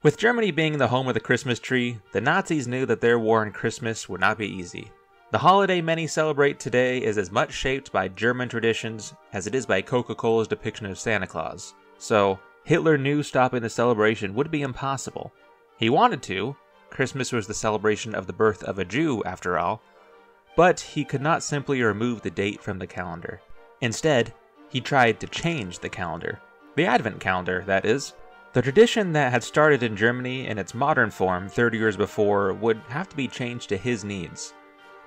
With Germany being the home of the Christmas tree, the Nazis knew that their war on Christmas would not be easy. The holiday many celebrate today is as much shaped by German traditions as it is by Coca-Cola's depiction of Santa Claus. So, Hitler knew stopping the celebration would be impossible. He wanted to. Christmas was the celebration of the birth of a Jew, after all. But he could not simply remove the date from the calendar. Instead, he tried to change the calendar. The Advent calendar, that is. The tradition that had started in Germany in its modern form 30 years before would have to be changed to his needs.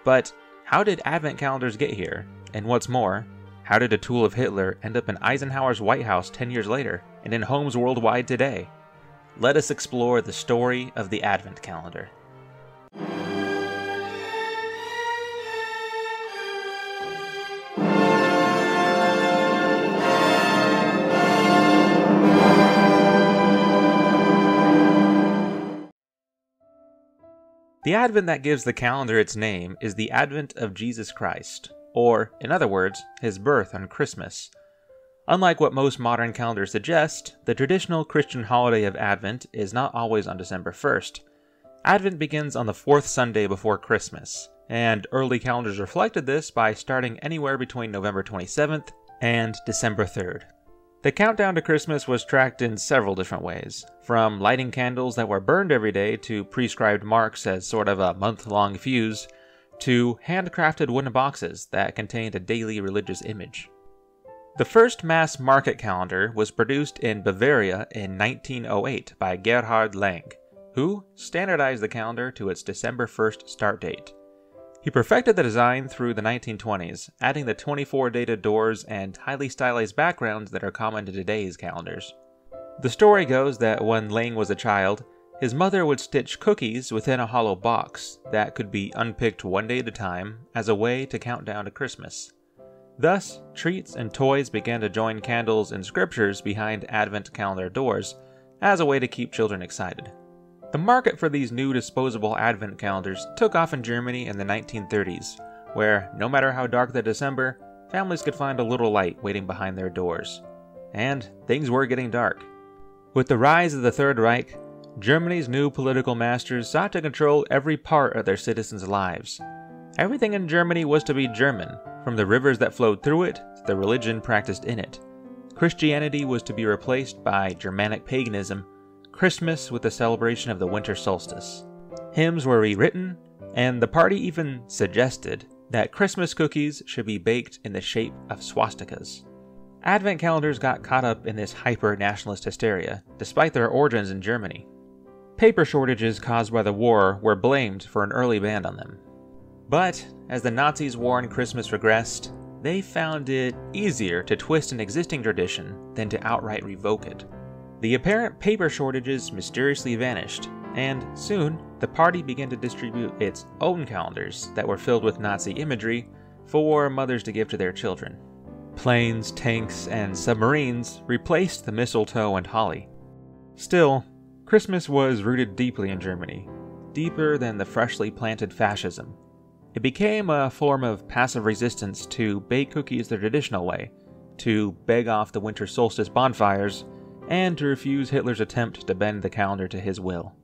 But how did Advent calendars get here? And what's more, how did a tool of Hitler end up in Eisenhower's White House 10 years later and in homes worldwide today? Let us explore the story of the Advent calendar. The Advent that gives the calendar its name is the Advent of Jesus Christ, or, in other words, his birth on Christmas. Unlike what most modern calendars suggest, the traditional Christian holiday of Advent is not always on December 1st. Advent begins on the fourth Sunday before Christmas, and early calendars reflected this by starting anywhere between November 27th and December 3rd. The countdown to Christmas was tracked in several different ways, from lighting candles that were burned every day to prescribed marks as sort of a month-long fuse, to handcrafted wooden boxes that contained a daily religious image. The first mass market calendar was produced in Bavaria in 1908 by Gerhard Lang, who standardized the calendar to its December 1st start date. He perfected the design through the 1920s, adding the 24 dated doors and highly stylized backgrounds that are common to today's calendars. The story goes that when Lang was a child, his mother would stitch cookies within a hollow box that could be unpicked one day at a time as a way to count down to Christmas. Thus, treats and toys began to join candles and scriptures behind Advent calendar doors as a way to keep children excited. The market for these new disposable Advent calendars took off in Germany in the 1930s, where, no matter how dark the December, families could find a little light waiting behind their doors. And things were getting dark. With the rise of the Third Reich, Germany's new political masters sought to control every part of their citizens' lives. Everything in Germany was to be German, from the rivers that flowed through it to the religion practiced in it. Christianity was to be replaced by Germanic paganism, Christmas with the celebration of the winter solstice. Hymns were rewritten, and the party even suggested that Christmas cookies should be baked in the shape of swastikas. Advent calendars got caught up in this hyper-nationalist hysteria, despite their origins in Germany. Paper shortages caused by the war were blamed for an early ban on them. But, as the Nazis' war on Christmas regressed, they found it easier to twist an existing tradition than to outright revoke it. The apparent paper shortages mysteriously vanished, and soon the party began to distribute its own calendars that were filled with Nazi imagery for mothers to give to their children. Planes, tanks, and submarines replaced the mistletoe and holly. Still, Christmas was rooted deeply in Germany, deeper than the freshly planted fascism. It became a form of passive resistance to bake cookies the traditional way, to beg off the winter solstice bonfires, and to refuse Hitler's attempt to bend the calendar to his will.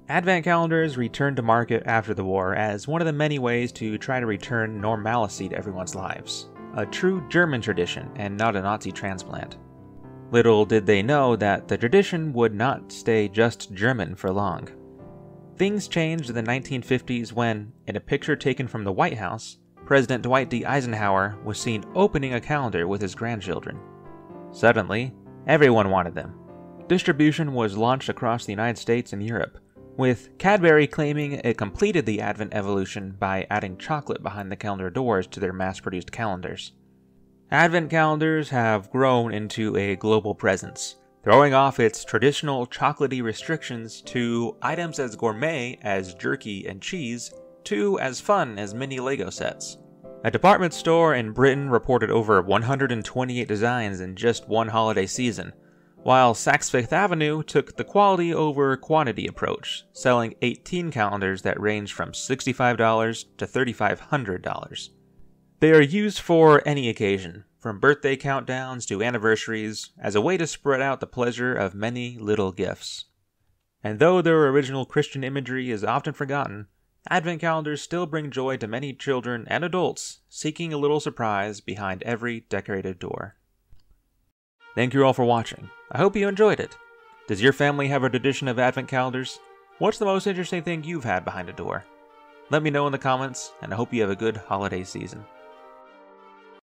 Advent calendars returned to market after the war as one of the many ways to try to return normalcy to everyone's lives, a true German tradition and not a Nazi transplant. Little did they know that the tradition would not stay just German for long. Things changed in the 1950s when, in a picture taken from the White House, President Dwight D. Eisenhower was seen opening a calendar with his grandchildren. Suddenly, everyone wanted them. Distribution was launched across the United States and Europe, with Cadbury claiming it completed the Advent evolution by adding chocolate behind the calendar doors to their mass-produced calendars. Advent calendars have grown into a global presence, throwing off its traditional chocolatey restrictions to items as gourmet as jerky and cheese, to as fun as mini Lego sets. A department store in Britain reported over 128 designs in just one holiday season, while Saks Fifth Avenue took the quality over quantity approach, selling 18 calendars that range from $65 to $3,500. They are used for any occasion, from birthday countdowns to anniversaries, as a way to spread out the pleasure of many little gifts. And though their original Christian imagery is often forgotten, Advent calendars still bring joy to many children and adults seeking a little surprise behind every decorated door. Thank you all for watching. I hope you enjoyed it. Does your family have a tradition of Advent calendars? What's the most interesting thing you've had behind a door? Let me know in the comments, and I hope you have a good holiday season.